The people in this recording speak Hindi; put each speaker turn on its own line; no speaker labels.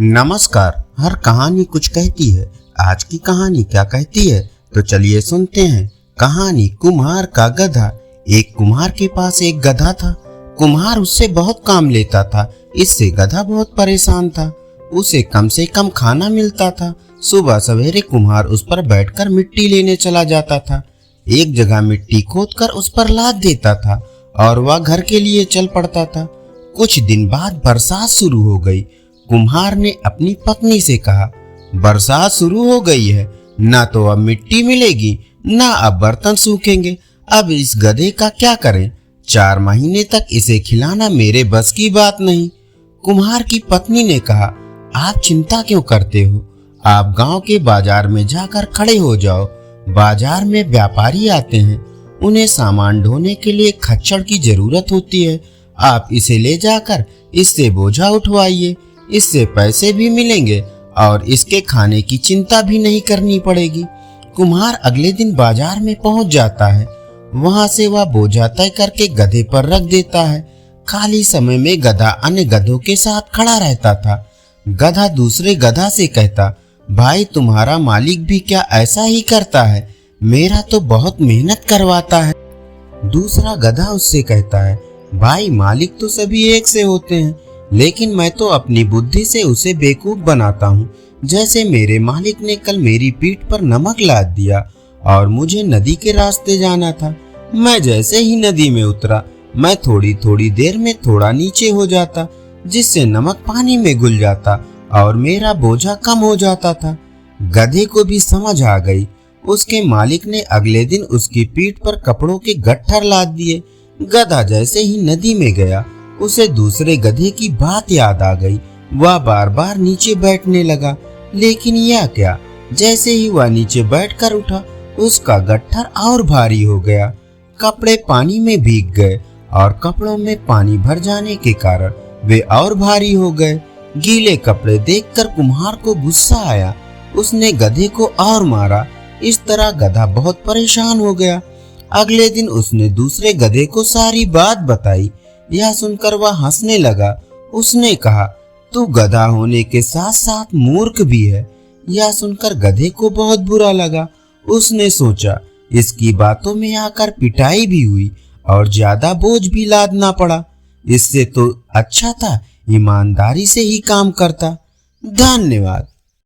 नमस्कार। हर कहानी कुछ कहती है। आज की कहानी क्या कहती है तो चलिए सुनते हैं। कहानी कुम्हार का गधा। एक कुम्हार के पास एक गधा था। कुम्हार उससे बहुत काम लेता था। इससे गधा बहुत परेशान था। उसे कम से कम खाना मिलता था। सुबह सवेरे कुम्हार उस पर बैठकर मिट्टी लेने चला जाता था। एक जगह मिट्टी खोदकर उस पर लाद देता था और वह घर के लिए चल पड़ता था। कुछ दिन बाद बरसात शुरू हो गई। कुम्हार ने अपनी पत्नी से कहा, बरसात शुरू हो गई है, ना तो अब मिट्टी मिलेगी ना अब बर्तन सूखेंगे। अब इस गधे का क्या करें? 4 महीने तक इसे खिलाना मेरे बस की बात नहीं। कुम्हार की पत्नी ने कहा, आप चिंता क्यों करते हो? आप गांव के बाजार में जाकर खड़े हो जाओ। बाजार में व्यापारी आते हैं, उन्हें सामान ढोने के लिए खच्चर की जरूरत होती है। आप इसे ले जाकर इससे बोझा उठवाइए। इससे पैसे भी मिलेंगे और इसके खाने की चिंता भी नहीं करनी पड़ेगी। कुम्हार अगले दिन बाजार में पहुंच जाता है। वहां से वह बोझा तय करके गधे पर रख देता है। खाली समय में गधा अन्य गधों के साथ खड़ा रहता था। गधा दूसरे गधा से कहता, भाई तुम्हारा मालिक भी क्या ऐसा ही करता है? मेरा तो बहुत मेहनत करवाता है। दूसरा गधा उससे कहता है, भाई मालिक तो सभी एक से होते हैं, लेकिन मैं तो अपनी बुद्धि से उसे बेवकूफ बनाता हूँ। जैसे मेरे मालिक ने कल मेरी पीठ पर नमक लाद दिया और मुझे नदी के रास्ते जाना था। मैं जैसे ही नदी में उतरा, मैं थोड़ी थोड़ी देर में थोड़ा नीचे हो जाता, जिससे नमक पानी में घुल जाता और मेरा बोझा कम हो जाता था। गधे को भी समझ आ गई। उसके मालिक ने अगले दिन उसकी पीठ पर कपड़ों के गट्ठर लाद दिए। गधा जैसे ही नदी में गया, उसे दूसरे गधे की बात याद आ गई। वह बार बार नीचे बैठने लगा, लेकिन यह क्या, जैसे ही वह नीचे बैठकर उठा, उसका गट्ठर और भारी हो गया। कपड़े पानी में भीग गए और कपड़ों में पानी भर जाने के कारण वे और भारी हो गए। गीले कपड़े देखकर कुम्हार को गुस्सा आया। उसने गधे को और मारा। इस तरह गधा बहुत परेशान हो गया। अगले दिन उसने दूसरे गधे को सारी बात बताई। यह सुनकर वह हंसने लगा। उसने कहा, तू गधा होने के साथ साथ मूर्ख भी है। यह सुनकर गधे को बहुत बुरा लगा। उसने सोचा, इसकी बातों में आकर पिटाई भी हुई और ज्यादा बोझ भी लादना पड़ा। इससे तो अच्छा था ईमानदारी से ही काम करता। धन्यवाद।